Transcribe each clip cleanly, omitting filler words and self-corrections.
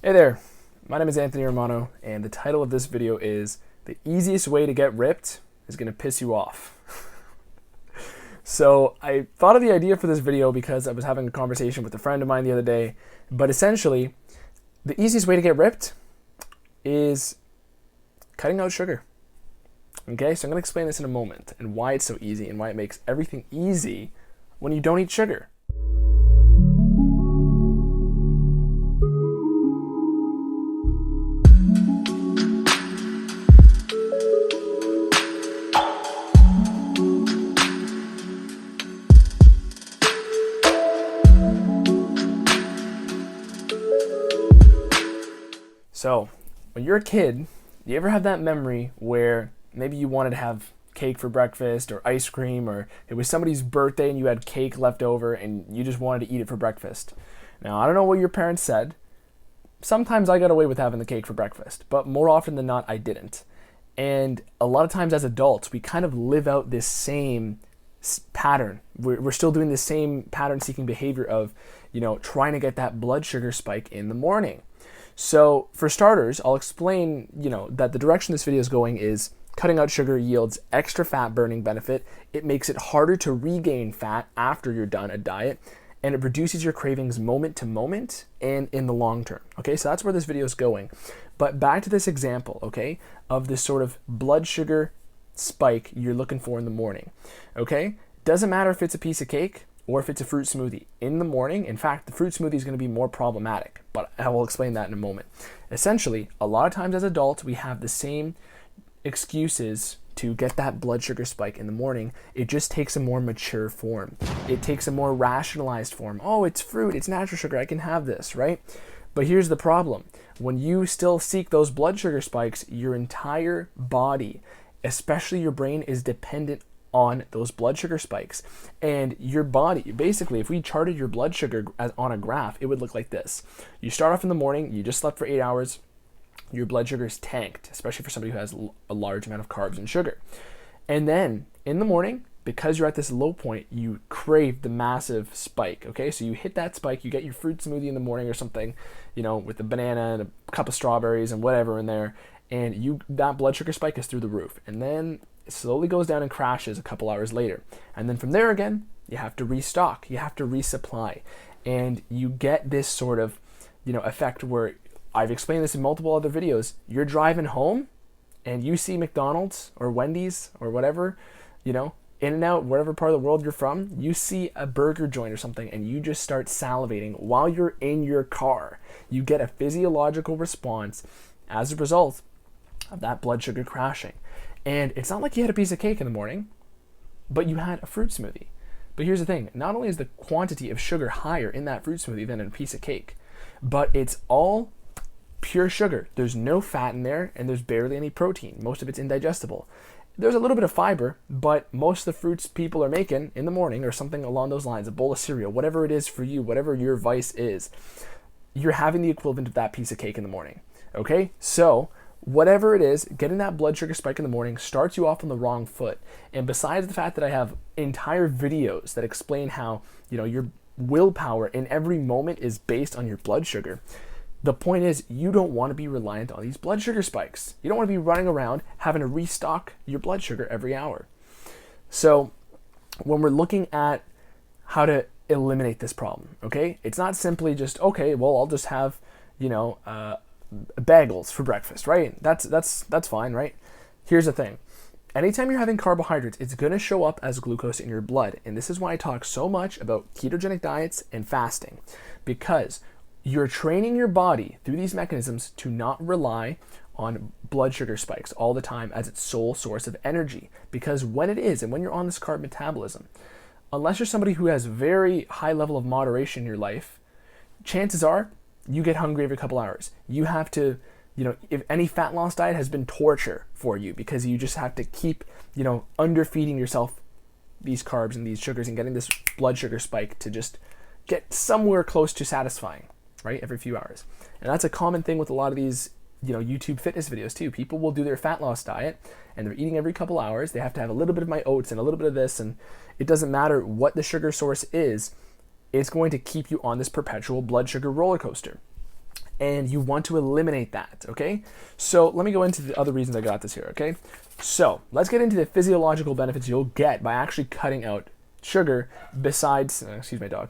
Hey there, my name is Anthony Romano, and the title of this video is "The Easiest Way to Get Ripped is Gonna Piss You Off." So I thought of the idea for this video because I was having a conversation with a friend of mine the other day, but essentially, the easiest way to get ripped is cutting out sugar. Okay, so I'm gonna explain this in a moment, and why it's so easy, and why it makes everything easy when you don't eat sugar. So, when you're a kid, you ever have that memory where maybe you wanted to have cake for breakfast or ice cream, or it was somebody's birthday and you had cake left over and you just wanted to eat it for breakfast? Now, I don't know what your parents said. Sometimes I got away with having the cake for breakfast, but more often than not, I didn't. And a lot of times as adults, we kind of live out this same pattern. We're still doing the same pattern-seeking behavior of, trying to get that blood sugar spike in the morning. So for starters, I'll explain, that the direction this video is going is cutting out sugar yields extra fat burning benefit. It makes it harder to regain fat after you're done a diet, and it reduces your cravings moment to moment and in the long term. Okay, so that's where this video is going. But back to this example, okay, of this sort of blood sugar spike you're looking for in the morning. Okay, doesn't matter if it's a piece of cake or if it's a fruit smoothie in the morning. In fact, the fruit smoothie is going to be more problematic, but I will explain that in a moment. Essentially, a lot of times as adults, we have the same excuses to get that blood sugar spike in the morning. It just takes a more mature form. It takes a more rationalized form. Oh, it's fruit, it's natural sugar, I can have this, right? But here's the problem. When you still seek those blood sugar spikes, your entire body, especially your brain, is dependent on those blood sugar spikes. And your body, basically, if we charted your blood sugar on a graph, it would look like this. You start off in the morning, you just slept for 8 hours, your blood sugar is tanked, especially for somebody who has a large amount of carbs and sugar. And then in the morning, because you're at this low point, you crave the massive spike, okay? So you hit that spike, you get your fruit smoothie in the morning or something, with a banana and a cup of strawberries and whatever in there, and that blood sugar spike is through the roof. And then it slowly goes down and crashes a couple hours later. And then from there again, you have to restock, you have to resupply. And you get this sort of, effect where, I've explained this in multiple other videos, you're driving home and you see McDonald's or Wendy's or whatever, In-N-Out, whatever part of the world you're from, you see a burger joint or something and you just start salivating while you're in your car. You get a physiological response as a result of that blood sugar crashing. And it's not like you had a piece of cake in the morning, but you had a fruit smoothie. But here's the thing, not only is the quantity of sugar higher in that fruit smoothie than in a piece of cake, but it's all pure sugar. There's no fat in there, and there's barely any protein. Most of it's indigestible. There's a little bit of fiber, but most of the fruits people are making in the morning or something along those lines, a bowl of cereal, whatever it is for you, whatever your vice is, you're having the equivalent of that piece of cake in the morning. Okay? So whatever it is, getting that blood sugar spike in the morning starts you off on the wrong foot. And besides the fact that I have entire videos that explain how, your willpower in every moment is based on your blood sugar, the point is you don't want to be reliant on these blood sugar spikes. You don't want to be running around having to restock your blood sugar every hour. So when we're looking at how to eliminate this problem, okay, it's not simply just, okay, well, I'll just have, bagels for breakfast, right? That's fine, right? Here's the thing. Anytime you're having carbohydrates, it's going to show up as glucose in your blood. And this is why I talk so much about ketogenic diets and fasting, because you're training your body through these mechanisms to not rely on blood sugar spikes all the time as its sole source of energy. Because when it is, and when you're on this carb metabolism, unless you're somebody who has very high level of moderation in your life, chances are you get hungry every couple hours. You have to, if any fat loss diet has been torture for you, because you just have to keep, underfeeding yourself these carbs and these sugars and getting this blood sugar spike to just get somewhere close to satisfying, right? Every few hours. And that's a common thing with a lot of these, YouTube fitness videos too. People will do their fat loss diet and they're eating every couple hours. They have to have a little bit of my oats and a little bit of this, and it doesn't matter what the sugar source is, it's going to keep you on this perpetual blood sugar roller coaster. and you want to eliminate that, okay? So let me go into the other reasons I got this here, okay? So let's get into the physiological benefits you'll get by actually cutting out sugar besides, excuse my dog,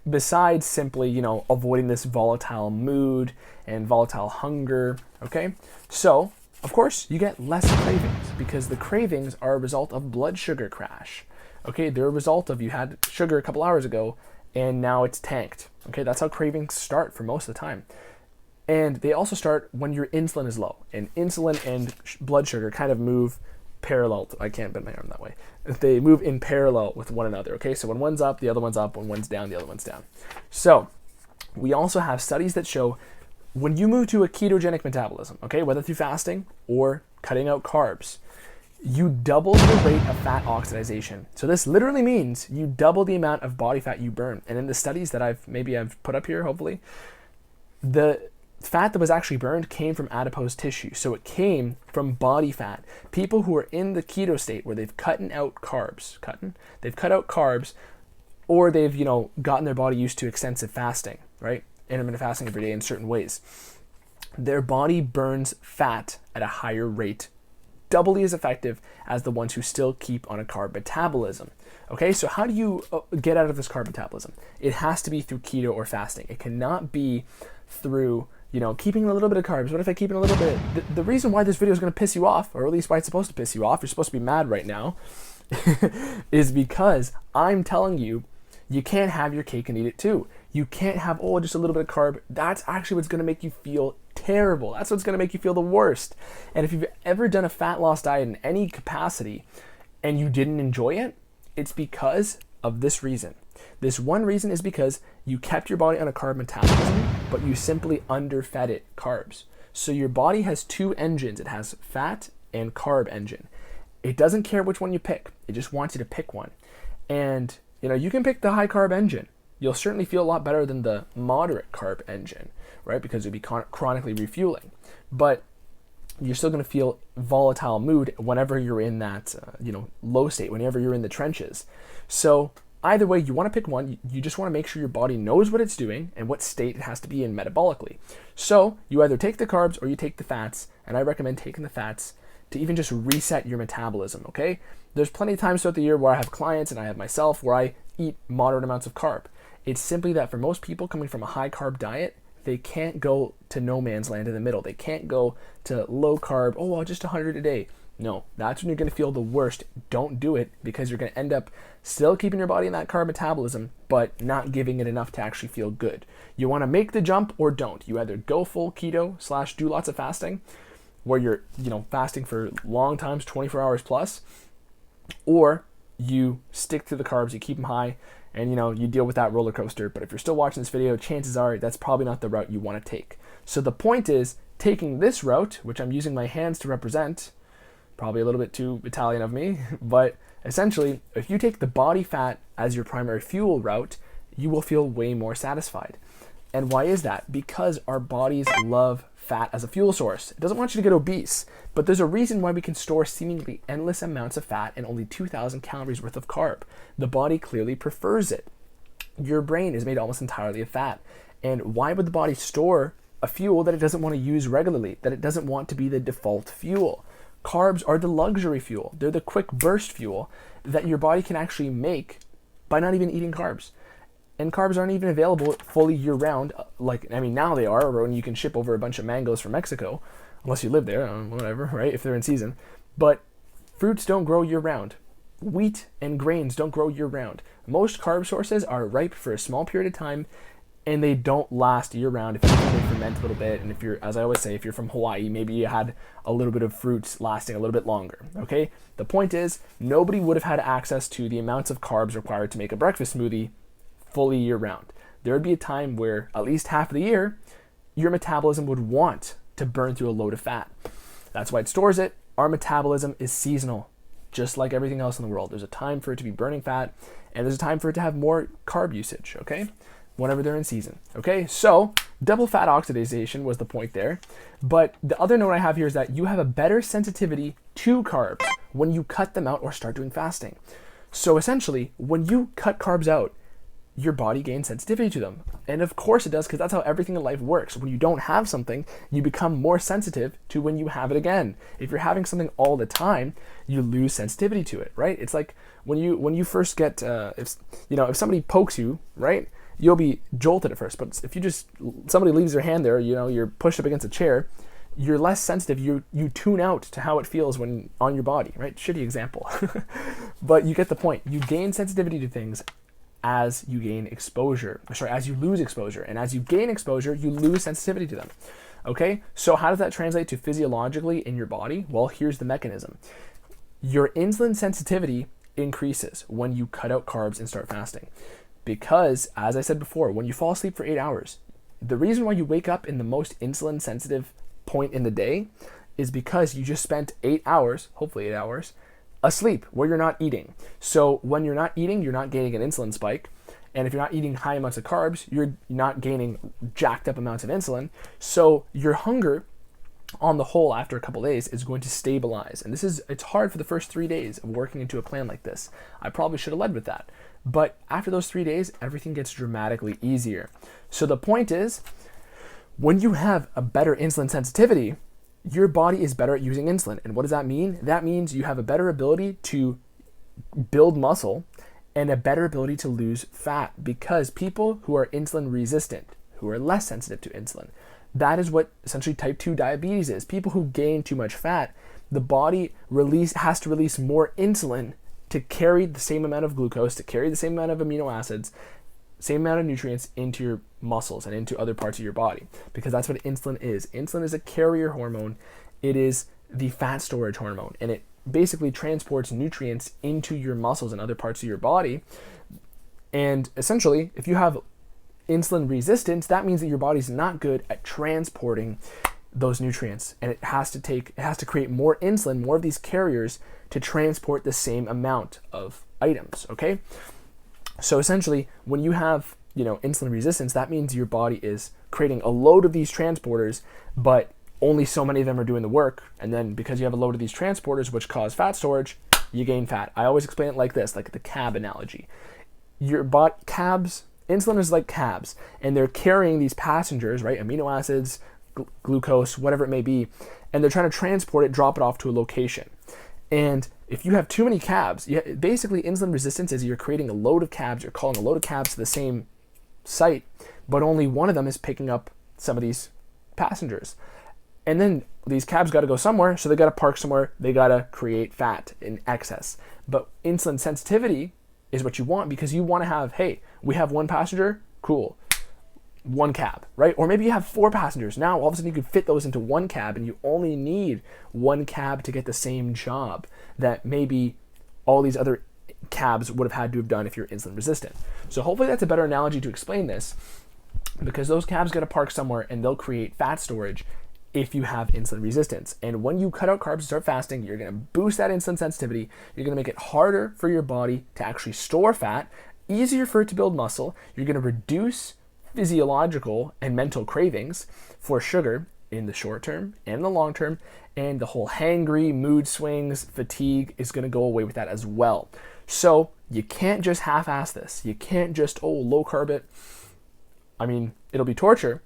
besides simply, you know, avoiding this volatile mood and volatile hunger, okay? So, of course, you get less cravings because the cravings are a result of blood sugar crash, okay? They're a result of you had sugar a couple hours ago and now it's tanked, okay? That's how cravings start for most of the time. And they also start when your insulin is low, and insulin and blood sugar kind of move parallel. I can't bend my arm that way. They move in parallel with one another, okay? So when one's up, the other one's up. When one's down, the other one's down. So we also have studies that show when you move to a ketogenic metabolism, okay, whether through fasting or cutting out carbs, you double the rate of fat oxidation. So this literally means you double the amount of body fat you burn. And in the studies that I've put up here, hopefully, the fat that was actually burned came from adipose tissue. So it came from body fat. People who are in the keto state where they've cut out carbs, or they've, you know, gotten their body used to extensive fasting, right? Intermittent fasting every day in certain ways. Their body burns fat at a higher rate, doubly as effective as the ones who still keep on a carb metabolism. Okay, so how do you get out of this carb metabolism? It has to be through keto or fasting. It cannot be through, you know, keeping a little bit of carbs. What if I keep in a little bit? The reason why this video is going to piss you off, or at least why it's supposed to piss you off, you're supposed to be mad right now, is because I'm telling you, you can't have your cake and eat it too. You can't have, just a little bit of carb. That's actually what's going to make you feel terrible. That's what's going to make you feel the worst. And if you've ever done a fat loss diet in any capacity and you didn't enjoy it, it's because of this reason. This one reason is because you kept your body on a carb metabolism, but you simply underfed it carbs. So your body has two engines. It has fat and carb engine. It doesn't care which one you pick. It just wants you to pick one. And, you know, you can pick the high carb engine. You'll certainly feel a lot better than the moderate carb engine, right? Because you'll be chronically refueling. But you're still going to feel volatile mood whenever you're in that, low state, whenever you're in the trenches. So either way, you want to pick one. You just want to make sure your body knows what it's doing and what state it has to be in metabolically. So you either take the carbs or you take the fats, and I recommend taking the fats to even just reset your metabolism, okay? There's plenty of times throughout the year where I have clients and I have myself where I eat moderate amounts of carb. It's simply that for most people coming from a high carb diet, they can't go to no man's land in the middle. They can't go to low carb, just 100 a day. No, that's when you're going to feel the worst. Don't do it, because you're going to end up still keeping your body in that carb metabolism, but not giving it enough to actually feel good. You want to make the jump or don't. You either go full keto / do lots of fasting, where you're, fasting for long times, 24 hours plus, or you stick to the carbs, you keep them high, and you deal with that roller coaster. But if you're still watching this video, chances are that's probably not the route you want to take. So the point is, taking this route, which I'm using my hands to represent, probably a little bit too Italian of me, but essentially, if you take the body fat as your primary fuel route, you will feel way more satisfied. And why is that? Because our bodies love fat as a fuel source. It doesn't want you to get obese, but there's a reason why we can store seemingly endless amounts of fat and only 2,000 calories worth of carb. The body clearly prefers it. Your brain is made almost entirely of fat. And why would the body store a fuel that it doesn't want to use regularly, that it doesn't want to be the default fuel? Carbs are the luxury fuel. They're the quick burst fuel that your body can actually make by not even eating carbs. And carbs aren't even available fully year-round. Now they are, when you can ship over a bunch of mangoes from Mexico, unless you live there, whatever, right, if they're in season. But fruits don't grow year-round. Wheat and grains don't grow year-round. Most carb sources are ripe for a small period of time, and they don't last year-round. If you they ferment a little bit, and if you're, as I always say, if you're from Hawaii, maybe you had a little bit of fruits lasting a little bit longer, okay? The point is, nobody would have had access to the amounts of carbs required to make a breakfast smoothie fully year-round. There would be a time where, at least half of the year, your metabolism would want to burn through a load of fat. That's why it stores it. Our metabolism is seasonal, just like everything else in the world. There's a time for it to be burning fat, and there's a time for it to have more carb usage, okay? Whenever they're in season, okay? So, double fat oxidation was the point there. But the other note I have here is that you have a better sensitivity to carbs when you cut them out or start doing fasting. So essentially, when you cut carbs out, your body gains sensitivity to them. And of course it does, because that's how everything in life works. When you don't have something, you become more sensitive to when you have it again. If you're having something all the time, you lose sensitivity to it, right? It's like when you first get, if somebody pokes you, right, you'll be jolted at first. But if somebody leaves their hand there, you're pushed up against a chair, you're less sensitive. You tune out to how it feels when on your body, right? Shitty example. But you get the point. You gain sensitivity to things as you gain exposure. As you lose exposure. And as you gain exposure, you lose sensitivity to them. Okay? So how does that translate to physiologically in your body? Well, here's the mechanism. Your insulin sensitivity increases when you cut out carbs and start fasting. Because, as I said before, when you fall asleep for 8 hours, the reason why you wake up in the most insulin sensitive point in the day is because you just spent 8 hours, hopefully 8 hours, asleep where you're not eating. So when you're not eating, you're not gaining an insulin spike. And if you're not eating high amounts of carbs, you're not gaining jacked up amounts of insulin. So your hunger on the whole after a couple days is going to stabilize. And it's hard for the first 3 days of working into a plan like this. I probably should have led with that. But after those 3 days, everything gets dramatically easier. So the point is, when you have a better insulin sensitivity, your body is better at using insulin. And what does that mean? That means you have a better ability to build muscle and a better ability to lose fat, because people who are insulin resistant, who are less sensitive to insulin, that is what essentially type 2 diabetes is. People who gain too much fat, the body has to release more insulin to carry the same amount of glucose, to carry the same amount of amino acids, same amount of nutrients into your muscles and into other parts of your body, because that's what insulin is. Insulin is a carrier hormone. It is the fat storage hormone, and it basically transports nutrients into your muscles and other parts of your body. And essentially, if you have insulin resistance, that means that your body's not good at transporting those nutrients, and it has to create more insulin, more of these carriers, to transport the same amount of items. Okay, so essentially, when you have insulin resistance, that means your body is creating a load of these transporters, but only so many of them are doing the work. And then because you have a load of these transporters which cause fat storage, you gain fat. I always explain it like this, like the cab analogy. Insulin is like cabs, and they're carrying these passengers, right? Amino acids, glucose, whatever it may be, and they're trying to transport it, drop it off to a location. And if you have too many cabs, basically insulin resistance is you're creating a load of cabs, you're calling a load of cabs to the same site, but only one of them is picking up some of these passengers. And then these cabs got to go somewhere, so they got to park somewhere, they got to create fat in excess. But insulin sensitivity is what you want, because you want to have, hey, we have one passenger, cool, one cab, right? Or maybe you have 4 passengers. Now all of a sudden you can fit those into one cab, and you only need one cab to get the same job that maybe all these other cabs would have had to have done if you're insulin resistant. So hopefully that's a better analogy to explain this, because those cabs got to park somewhere and they'll create fat storage if you have insulin resistance. And when you cut out carbs and start fasting, you're going to boost that insulin sensitivity. You're going to make it harder for your body to actually store fat, easier for it to build muscle. You're going to reduce physiological and mental cravings for sugar in the short term and the long term, and the whole hangry, mood swings, fatigue is going to go away with that as well. So you can't just half-ass this. You can't just, low carb it. I mean, it'll be torture.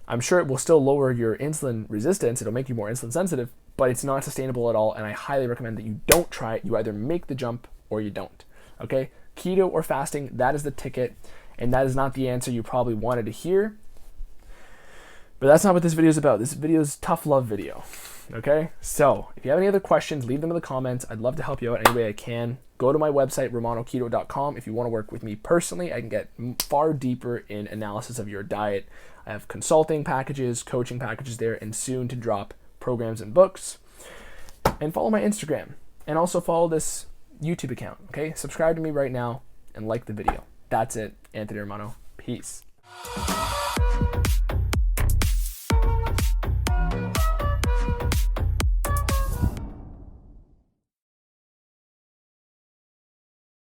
I'm sure it will still lower your insulin resistance. It'll make you more insulin sensitive, but it's not sustainable at all, and I highly recommend that you don't try it. You either make the jump or you don't. Okay? Keto or fasting, that is the ticket, and that is not the answer you probably wanted to hear. But that's not what this video is about. This video is tough love video. Okay? So, if you have any other questions, leave them in the comments. I'd love to help you out any way I can. Go to my website, romanoketo.com. If you want to work with me personally, I can get far deeper in analysis of your diet. I have consulting packages, coaching packages there, and soon to drop programs and books. And follow my Instagram. And also follow this YouTube account. Okay? Subscribe to me right now and like the video. That's it. Anthony Romano. Peace.